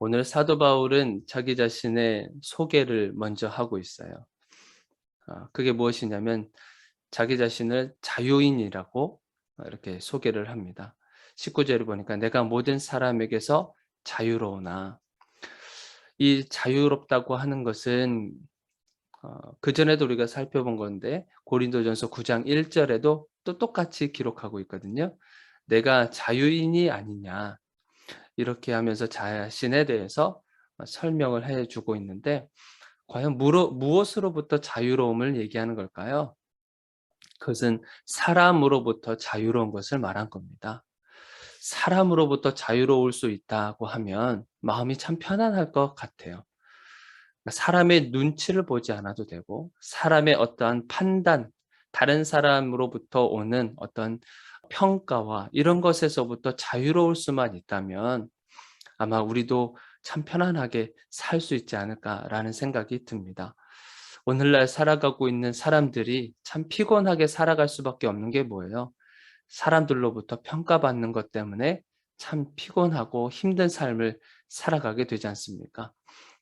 오늘 사도 바울은 자기 자신의 소개를 먼저 하고 있어요. 그게 무엇이냐면 자기 자신을 자유인이라고 이렇게 소개를 합니다. 19절을 보니까 내가 모든 사람에게서 자유로우나, 이 자유롭다고 하는 것은 그전에도 우리가 살펴본 건데 고린도전서 9장 1절에도 또 똑같이 기록하고 있거든요. 내가 자유인이 아니냐, 이렇게 하면서 자신에 대해서 설명을 해 주고 있는데, 과연 무엇으로부터 자유로움을 얘기하는 걸까요? 그것은 사람으로부터 자유로운 것을 말한 겁니다. 사람으로부터 자유로울 수 있다고 하면 마음이 참 편안할 것 같아요. 사람의 눈치를 보지 않아도 되고, 사람의 어떠한 판단, 다른 사람으로부터 오는 어떤 평가와 이런 것에서부터 자유로울 수만 있다면 아마 우리도 참 편안하게 살 수 있지 않을까라는 생각이 듭니다. 오늘날 살아가고 있는 사람들이 참 피곤하게 살아갈 수밖에 없는 게 뭐예요? 사람들로부터 평가받는 것 때문에 참 피곤하고 힘든 삶을 살아가게 되지 않습니까?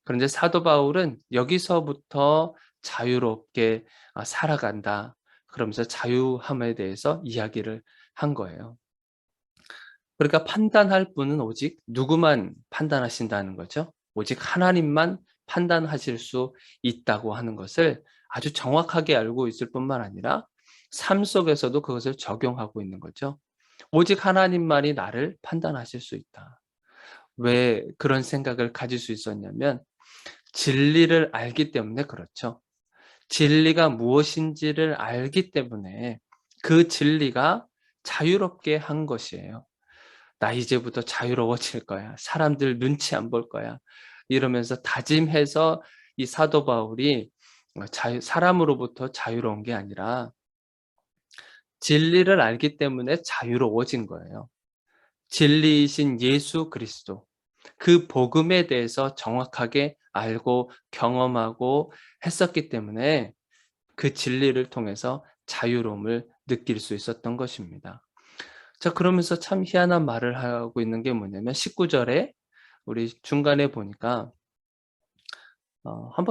그런데 사도 바울은 여기서부터 자유롭게 살아간다, 그러면서 자유함에 대해서 이야기를 한 거예요. 그러니까 판단할 분은 오직 누구만 판단하신다는 거죠? 오직 하나님만 판단하실 수 있다고 하는 것을 아주 정확하게 알고 있을 뿐만 아니라 삶 속에서도 그것을 적용하고 있는 거죠. 오직 하나님만이 나를 판단하실 수 있다. 왜 그런 생각을 가질 수 있었냐면 진리를 알기 때문에 그렇죠. 진리가 무엇인지를 알기 때문에 그 진리가 자유롭게 한 것이에요. 나 이제부터 자유로워질 거야. 사람들 눈치 안 볼 거야. 이러면서 다짐해서 이 사도 바울이 사람으로부터 자유로운 게 아니라 진리를 알기 때문에 자유로워진 거예요. 진리이신 예수 그리스도, 그 복음에 대해서 정확하게 알고 경험하고 했었기 때문에 그 진리를 통해서 자유로움을 느낄 수 있었던 것입니다. 자, 그러면서 참 희한한 말을 하고 있는 게 뭐냐면 19절에 우리 중간에 보니까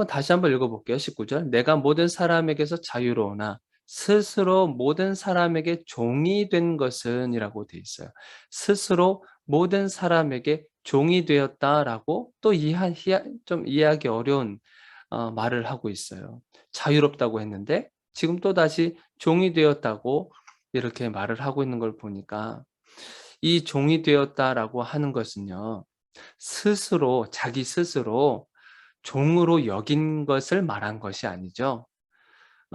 다시 한번 읽어 볼게요. 19절. 내가 모든 사람에게서 자유로우나 스스로 모든 사람에게 종이 된 것은 이라고 돼 있어요. 스스로 모든 사람에게 종이 되었다라고 또 좀 이해하기 어려운 말을 하고 있어요. 자유롭다고 했는데 지금 또다시 종이 되었다고 이렇게 말을 하고 있는 걸 보니까, 이 종이 되었다라고 하는 것은요, 자기 스스로 종으로 여긴 것을 말한 것이 아니죠.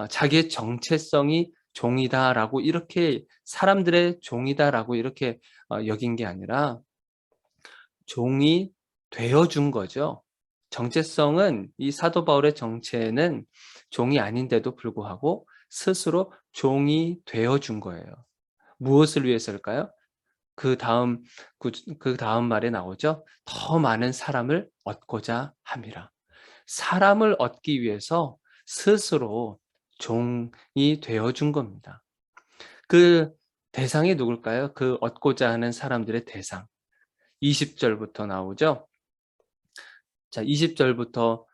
자기의 정체성이 종이다라고, 이렇게 사람들의 종이다라고 이렇게 여긴 게 아니라 종이 되어 준 거죠. 정체성은, 이 사도 바울의 정체는 종이 아닌데도 불구하고 스스로 종이 되어 준 거예요. 무엇을 위해서일까요? 그 다음 말에 나오죠. 더 많은 사람을 얻고자 함이라. 사람을 얻기 위해서 스스로 종이 되어 준 겁니다. 그 대상이 누굴까요? 그 얻고자 하는 사람들의 대상. 20절부터 나오죠. 자, 20절부터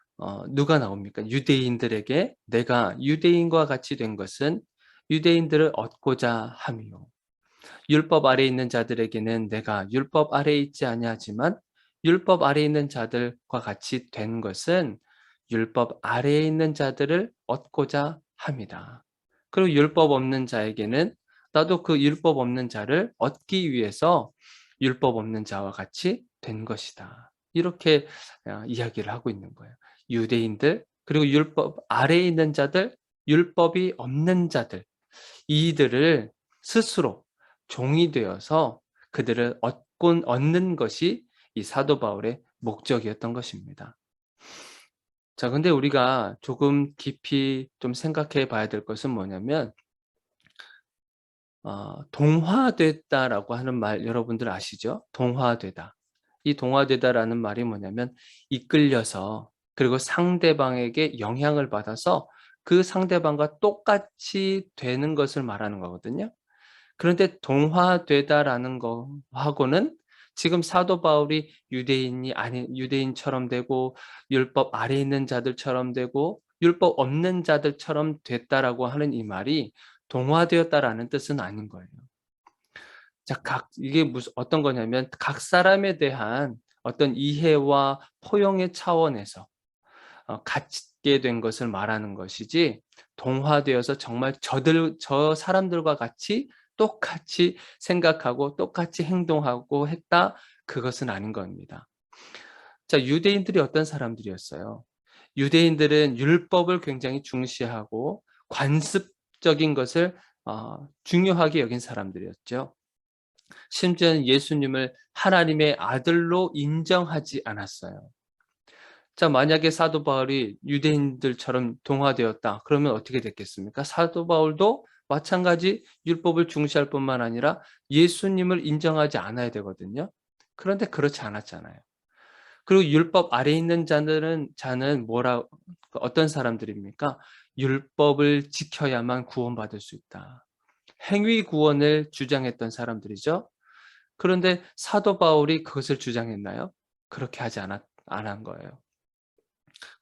누가 나옵니까? 유대인들에게 내가 유대인과 같이 된 것은 유대인들을 얻고자 함이요. 율법 아래 있는 자들에게는 내가 율법 아래 있지 아니하지만 율법 아래 있는 자들과 같이 된 것은 율법 아래에 있는 자들을 얻고자 함이다. 그리고 율법 없는 자에게는 나도 그 율법 없는 자를 얻기 위해서 율법 없는 자와 같이 된 것이다. 이렇게 이야기를 하고 있는 거예요. 유대인들, 그리고 율법 아래에 있는 자들, 율법이 없는 자들, 이들을 스스로 종이 되어서 그들을 얻는 것이 이 사도 바울의 목적이었던 것입니다. 자, 근데 우리가 조금 깊이 좀 생각해 봐야 될 것은 뭐냐면, 동화됐다라고 하는 말 여러분들 아시죠? 동화되다. 이 동화되다라는 말이 뭐냐면 이끌려서, 그리고 상대방에게 영향을 받아서 그 상대방과 똑같이 되는 것을 말하는 거거든요. 그런데 동화되다라는 거하고는 지금 사도 바울이 유대인이 아닌 유대인처럼 되고 율법 아래에 있는 자들처럼 되고 율법 없는 자들처럼 됐다라고 하는 이 말이 동화되었다라는 뜻은 아닌 거예요. 자, 이게 무슨 어떤 거냐면 각 사람에 대한 어떤 이해와 포용의 차원에서 갖게 된 것을 말하는 것이지, 동화되어서 정말 저 사람들과 같이 똑같이 생각하고 똑같이 행동하고 했다, 그것은 아닌 겁니다. 자, 유대인들이 어떤 사람들이었어요? 유대인들은 율법을 굉장히 중시하고 관습적인 것을 중요하게 여긴 사람들이었죠. 심지어는 예수님을 하나님의 아들로 인정하지 않았어요. 자, 만약에 사도 바울이 유대인들처럼 동화되었다, 그러면 어떻게 됐겠습니까? 사도 바울도 마찬가지 율법을 중시할 뿐만 아니라 예수님을 인정하지 않아야 되거든요. 그런데 그렇지 않았잖아요. 그리고 율법 아래에 있는 자는 어떤 사람들입니까? 율법을 지켜야만 구원받을 수 있다, 행위 구원을 주장했던 사람들이죠. 그런데 사도 바울이 그것을 주장했나요? 그렇게 하지 안 한 거예요.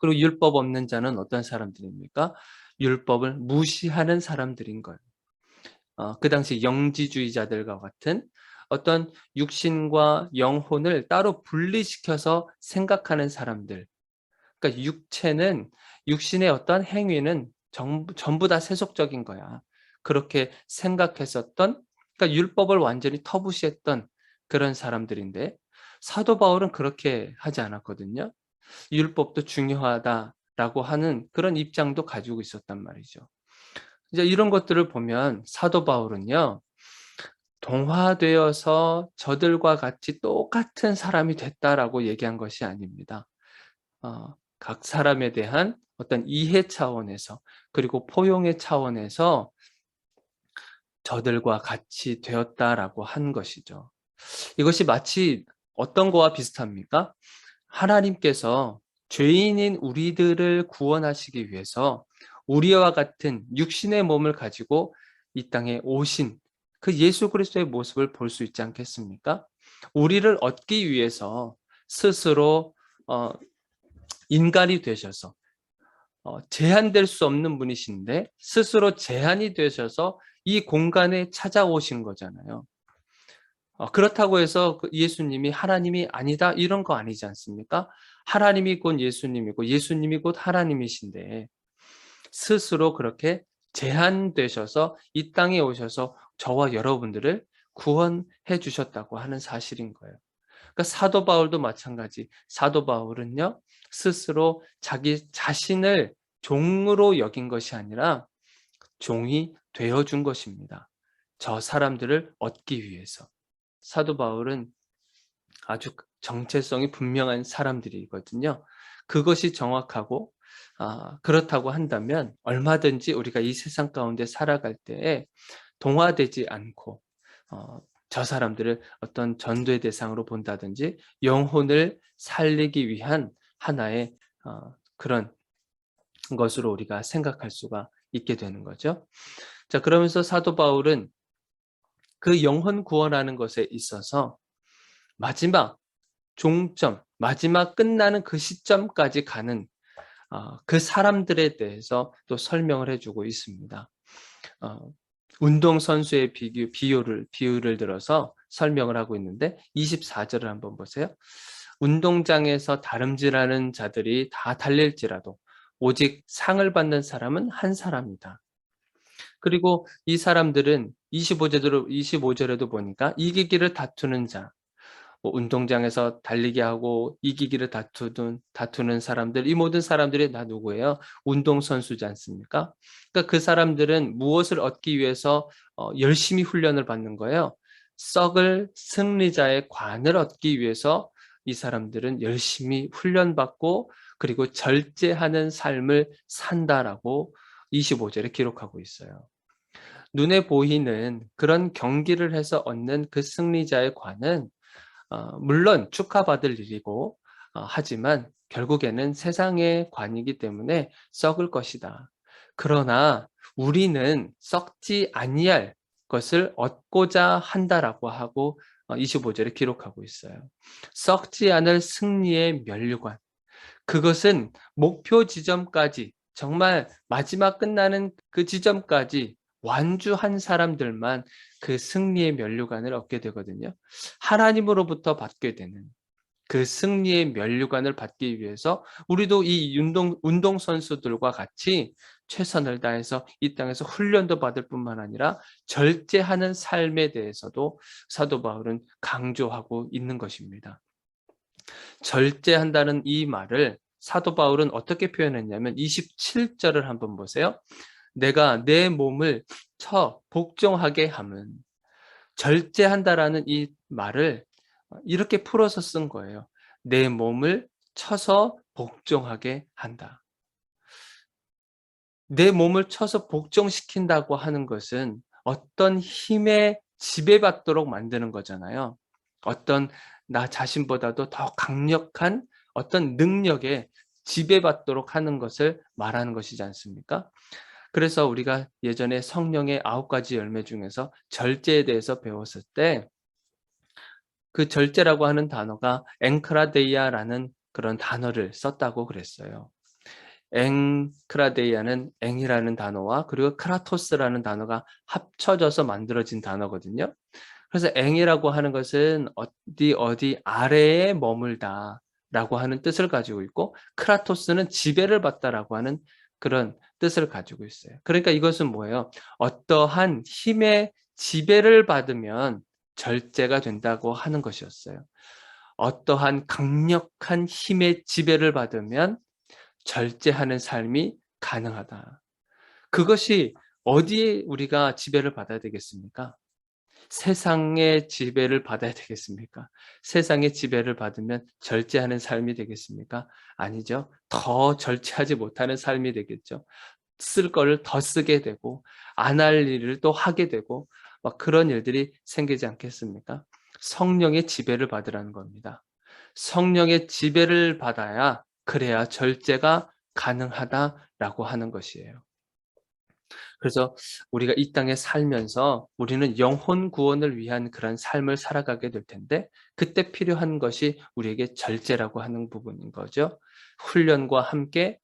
그리고 율법 없는 자는 어떤 사람들입니까? 율법을 무시하는 사람들인 거예요. 그 당시 영지주의자들과 같은 어떤 육신과 영혼을 따로 분리시켜서 생각하는 사람들. 그러니까 육신의 어떤 행위는 전부 다 세속적인 거야, 그렇게 생각했었던, 그러니까 율법을 완전히 터부시했던 그런 사람들인데, 사도 바울은 그렇게 하지 않았거든요. 율법도 중요하다라고 하는 그런 입장도 가지고 있었단 말이죠. 이제 이런 것들을 보면 사도 바울은요, 동화되어서 저들과 같이 똑같은 사람이 됐다라고 얘기한 것이 아닙니다. 각 사람에 대한 어떤 이해 차원에서, 그리고 포용의 차원에서 저들과 같이 되었다라고 한 것이죠. 이것이 마치 어떤 거와 비슷합니까? 하나님께서 죄인인 우리들을 구원하시기 위해서 우리와 같은 육신의 몸을 가지고 이 땅에 오신 그 예수 그리스도의 모습을 볼 수 있지 않겠습니까? 우리를 얻기 위해서 스스로 어 인간이 되셔서, 제한될 수 없는 분이신데 스스로 제한이 되셔서 이 공간에 찾아오신 거잖아요. 그렇다고 해서 예수님이 하나님이 아니다, 이런 거 아니지 않습니까? 하나님이 곧 예수님이고 예수님이 곧 하나님이신데 스스로 그렇게 제한되셔서 이 땅에 오셔서 저와 여러분들을 구원해 주셨다고 하는 사실인 거예요. 그러니까 사도 바울도 마찬가지. 사도 바울은요, 스스로 자기 자신을 종으로 여긴 것이 아니라 종이 되어 준 것입니다, 저 사람들을 얻기 위해서. 사도 바울은 아주 정체성이 분명한 사람들이거든요. 그것이 정확하고, 그렇다고 한다면 얼마든지 우리가 이 세상 가운데 살아갈 때에 동화되지 않고, 저 사람들을 어떤 전도의 대상으로 본다든지 영혼을 살리기 위한 하나의 그런 것으로 우리가 생각할 수가 있게 되는 거죠. 자, 그러면서 사도 바울은 그 영혼 구원하는 것에 있어서 마지막 종점, 마지막 끝나는 그 시점까지 가는 그 사람들에 대해서 또 설명을 해주고 있습니다. 운동선수의 비유를 들어서 설명을 하고 있는데 24절을 한번 보세요. 운동장에서 다름질하는 자들이 다 달릴지라도 오직 상을 받는 사람은 한 사람이다. 그리고 이 사람들은 25절에도 보니까 이기기를 다투는 자, 운동장에서 달리기 하고 이기기를 다투는 사람들, 이 모든 사람들이 다 누구예요? 운동선수지 않습니까? 그러니까 그 사람들은 무엇을 얻기 위해서 열심히 훈련을 받는 거예요? 썩을 승리자의 관을 얻기 위해서 이 사람들은 열심히 훈련받고 그리고 절제하는 삶을 산다라고 25절에 기록하고 있어요. 눈에 보이는 그런 경기를 해서 얻는 그 승리자의 관은 물론 축하받을 일이고, 하지만 결국에는 세상의 관이기 때문에 썩을 것이다. 그러나 우리는 썩지 아니할 것을 얻고자 한다라고 하고 25절에 기록하고 있어요. 썩지 않을 승리의 면류관. 그것은 목표 지점까지 정말 마지막 끝나는 그 지점까지 완주한 사람들만 그 승리의 면류관을 얻게 되거든요. 하나님으로부터 받게 되는 그 승리의 면류관을 받기 위해서 우리도 이 운동 선수들과 같이 최선을 다해서 이 땅에서 훈련도 받을 뿐만 아니라 절제하는 삶에 대해서도 사도 바울은 강조하고 있는 것입니다. 절제한다는 이 말을 사도 바울은 어떻게 표현했냐면 27절을 한번 보세요. 내가 내 몸을 쳐 복종하게 함은, 절제한다라는 이 말을 이렇게 풀어서 쓴 거예요. 내 몸을 쳐서 복종하게 한다. 내 몸을 쳐서 복종시킨다고 하는 것은 어떤 힘에 지배받도록 만드는 거잖아요. 어떤 나 자신보다도 더 강력한 어떤 능력에 지배받도록 하는 것을 말하는 것이지 않습니까? 그래서 우리가 예전에 성령의 9가지 열매 중에서 절제에 대해서 배웠을 때 그 절제라고 하는 단어가 엥크라데이아라는 그런 단어를 썼다고 그랬어요. 엥크라데이아는 엥이라는 단어와 그리고 크라토스라는 단어가 합쳐져서 만들어진 단어거든요. 그래서 엥이라고 하는 것은 어디 아래에 머물다라고 하는 뜻을 가지고 있고, 크라토스는 지배를 받다라고 하는 그런 뜻을 가지고 있어요. 그러니까 이것은 뭐예요? 어떠한 힘의 지배를 받으면 절제가 된다고 하는 것이었어요. 어떠한 강력한 힘의 지배를 받으면 절제하는 삶이 가능하다. 그것이 어디에 우리가 지배를 받아야 되겠습니까? 세상의 지배를 받아야 되겠습니까? 세상의 지배를 받으면 절제하는 삶이 되겠습니까? 아니죠. 더 절제하지 못하는 삶이 되겠죠. 쓸 거를 더 쓰게 되고 안 할 일을 또 하게 되고 막 그런 일들이 생기지 않겠습니까? 성령의 지배를 받으라는 겁니다. 성령의 지배를 받아야, 그래야 절제가 가능하다라고 하는 것이에요. 그래서 우리가 이 땅에 살면서 우리는 영혼 구원을 위한 그런 삶을 살아가게 될 텐데, 그때 필요한 것이 우리에게 절제라고 하는 부분인 거죠. 훈련과 함께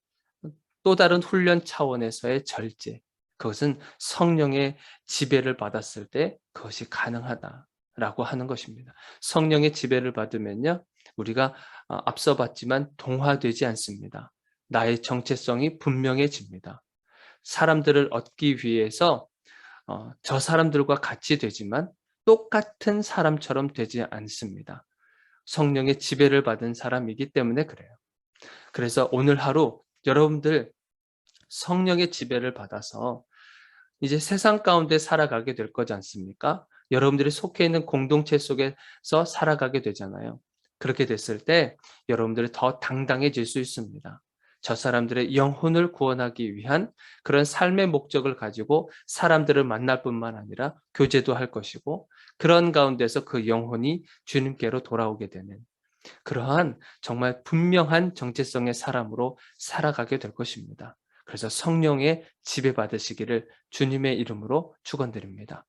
또 다른 훈련 차원에서의 절제. 그것은 성령의 지배를 받았을 때 그것이 가능하다라고 하는 것입니다. 성령의 지배를 받으면요, 우리가 앞서 봤지만 동화되지 않습니다. 나의 정체성이 분명해집니다. 사람들을 얻기 위해서 저 사람들과 같이 되지만 똑같은 사람처럼 되지 않습니다. 성령의 지배를 받은 사람이기 때문에 그래요. 그래서 오늘 하루 여러분들 성령의 지배를 받아서 이제 세상 가운데 살아가게 될 거지 않습니까? 여러분들이 속해 있는 공동체 속에서 살아가게 되잖아요. 그렇게 됐을 때 여러분들이 더 당당해질 수 있습니다. 저 사람들의 영혼을 구원하기 위한 그런 삶의 목적을 가지고 사람들을 만날 뿐만 아니라 교제도 할 것이고, 그런 가운데서 그 영혼이 주님께로 돌아오게 되는 그러한 정말 분명한 정체성의 사람으로 살아가게 될 것입니다. 그래서 성령의 지배받으시기를 주님의 이름으로 축원드립니다.